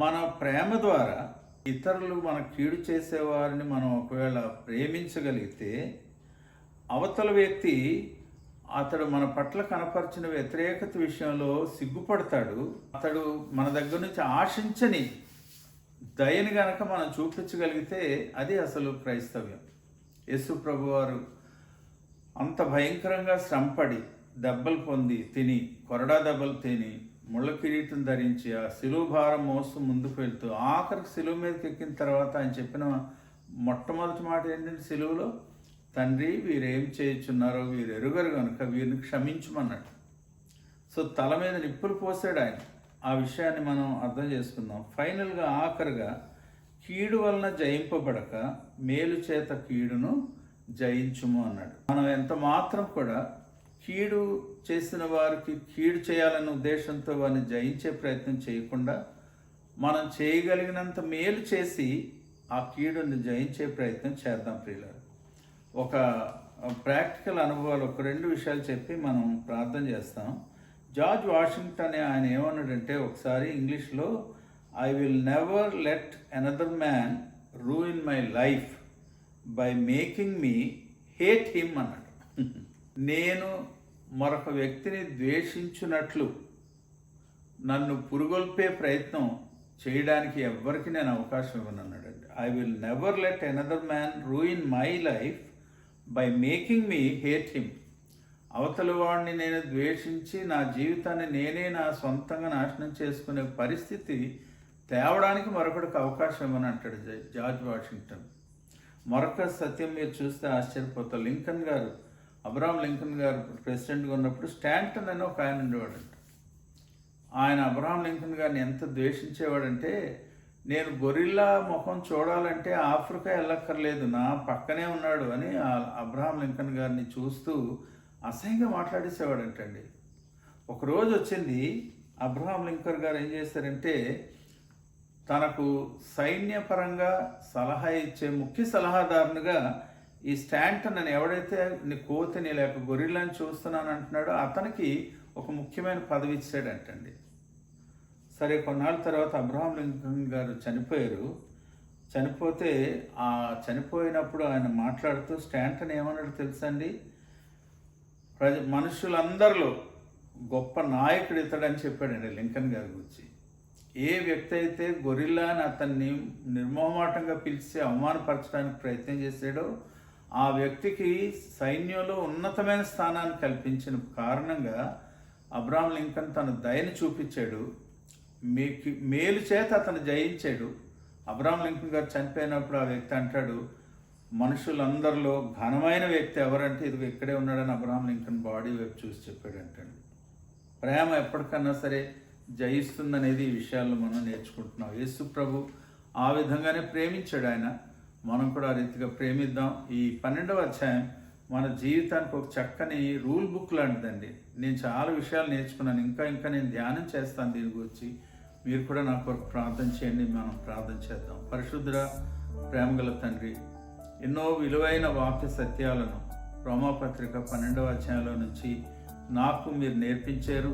మన ప్రేమ ద్వారా ఇతరులు మన కీడు చేసేవారిని మనం ఒకవేళ ప్రేమించగలిగితే అవతల వ్యక్తి అతడు మన పట్ల కనపరిచిన వ్యతిరేకత విషయంలో సిగ్గుపడతాడు. అతడు మన దగ్గర నుంచి ఆశించని దయని గనక మనం చూపించగలిగితే అది అసలు క్రైస్తవ్యం. యేసు ప్రభువారు అంత భయంకరంగా శ్రమపడి దెబ్బలు పొంది తిని, కొరడా దెబ్బలు తిని, ముళ్ళ కిరీటం ధరించి ఆ సిలువ భారం మోస్తూ ముందుకు వెళ్తూ ఆఖరికి సిలువ మీదకి ఎక్కిన తర్వాత ఆయన చెప్పిన మొట్టమొదటి మాట ఏంటంటే, సిలువలో తండ్రి వీరేం చేయుచున్నారో వీరు ఎరుగరు కనుక వీరిని క్షమించమన్నాడు. సో తల మీద నిప్పులు పోసాడు ఆయన. ఆ విషయాన్ని మనం అర్థం చేసుకుందాం. ఫైనల్గా ఆఖరిగా కీడు వలన జయింపబడక మేలు చేత కీడును జయించుము అన్నాడు. మనం ఎంత మాత్రం కూడా కీడు చేసిన వారికి కీడు చేయాలనే ఉద్దేశంతో వారిని జయించే ప్రయత్నం చేయకుండా మనం చేయగలిగినంత మేలు చేసి ఆ కీడుని జయించే ప్రయత్నం చేద్దాం ప్రియులారా. ఒక ప్రాక్టికల్ అనుభవాలు ఒక 2 విషయాలు చెప్పి మనం ప్రార్థన చేస్తాం. జార్జ్ వాషింగ్టన్ ఆయన ఏమన్నాడంటే ఒకసారి ఇంగ్లీష్లో, I will never let another man ruin my life by making me hate him అన్నాడు. నేను మరొక వ్యక్తిని ద్వేషించున్నట్లు నన్ను పురుగొల్పే ప్రయత్నం చేయడానికి ఎవ్వరికి నేను అవకాశం ఇవ్వను అన్నాడండి. I will never let another man ruin my life by making me hate him. అవతల వాడిని నేను ద్వేషించి నా జీవితాన్ని నేనే నా సొంతంగా నాశనం చేసుకునే పరిస్థితి తేవడానికి మరొకటికి అవకాశం ఇవ్వని అంటాడు జార్జ్ వాషింగ్టన్. మరొక సత్యం మీరు చూస్తే ఆశ్చర్యపోతారు. లింకన్ గారు, అబ్రహాం లింకన్ గారు ప్రెసిడెంట్గా ఉన్నప్పుడు స్టాంటన్ అని ఒక ఆయన ఉండేవాడంట. ఆయన అబ్రహాం లింకన్ గారిని ఎంత ద్వేషించేవాడంటే, నేను గొరిల్లా ముఖం చూడాలంటే ఆఫ్రికా వెళ్ళక్కర్లేదు, నా పక్కనే ఉన్నాడు అని అబ్రహాం లింకన్ గారిని చూస్తూ అసహ్యంగా మాట్లాడేసేవాడంటండి. ఒకరోజు వచ్చింది, అబ్రహాం లింకన్ గారు ఏం చేశారంటే తనకు సైన్యపరంగా సలహా ఇచ్చే ముఖ్య సలహాదారునిగా ఈ స్టాంటన్ అని ఎవడైతే నీ కోతిని లేక గొరిల్లాని చూస్తున్నాను అంటున్నాడో అతనికి ఒక ముఖ్యమైన పదవి ఇచ్చాడంటండి. సరే, కొన్నాళ్ళ తర్వాత అబ్రహాం లింకన్ గారు చనిపోయారు. చనిపోతే ఆ చనిపోయినప్పుడు ఆయన మాట్లాడుతూ స్టాంటన్ ఏమన్నాడు తెలుసండి, మనుషులందరిలో గొప్ప నాయకుడు ఇతడని చెప్పాడండి లింకన్ గారి గురించి. ఏ వ్యక్తి అయితే గొరిల్లా అని అతన్ని నిర్మోహమాటంగా పిలిచి అవమానపరచడానికి ప్రయత్నం చేశాడో ఆ వ్యక్తికి సైన్యంలో ఉన్నతమైన స్థానాన్ని కల్పించిన కారణంగా అబ్రహాం లింకన్ తన దయని చూపించాడు. మేలు చేత అతను జయించాడు. అబ్రహాం లింకన్ గారు చనిపోయినప్పుడు ఆ వ్యక్తి అంటాడు, మనుషులందరిలో ఘనమైన వ్యక్తి ఎవరంటే ఇది ఇక్కడే ఉన్నాడని అబ్రహాం లింకన్ బాడీ వైపు చూసి చెప్పాడు అంటాడు. ప్రేమ ఎప్పటికన్నా సరే జయిస్తుందనేది ఈ విషయాల్లో మనం నేర్చుకుంటున్నాం. యేసు ప్రభు ఆ విధంగానే ప్రేమించాడు ఆయన. మనం కూడా ఆ రీతిగా ప్రేమిద్దాం. ఈ 12వ అధ్యాయం మన జీవితానికి ఒక చక్కని రూల్ బుక్ లాంటిదండి. నేను చాలా విషయాలు నేర్చుకున్నాను. ఇంకా నేను ధ్యానం చేస్తాను దీని గురించి. మీరు కూడా నా కొరకు ప్రార్థన చేయండి. మనం ప్రార్థన చేద్దాం. పరిశుద్ధుడా, ప్రేమగల తండ్రి, ఎన్నో విలువైన వాక్య సత్యాలను రోమాపత్రిక 12వ అధ్యాయంలో నుంచి నాకు మీరు నేర్పించారు.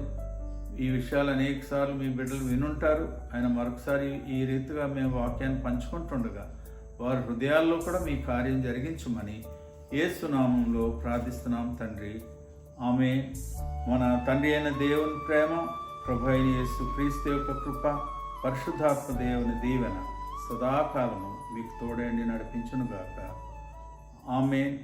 ఈ విషయాలు అనేక సార్లు మీ బిడ్డలు వినుంటారు. ఆయన మరొకసారి ఈ రీతిగా మేము వాక్యాన్ని పంచుకుంటుండగా వారి హృదయాల్లో కూడా మీ కార్యం జరిగించమని యేసు నామంలో ప్రార్థిస్తున్నాం తండ్రి. ఆమేన్. మన తండ్రి అయిన దేవుని ప్రేమ, ప్రభు అయిన యేసు క్రీస్తు యొక్క కృప, పరిశుద్ధాత్మ దేవుని దీవెన సదాకాలము మీకు తోడేండి నడిపించునుగాక. ఆమేన్.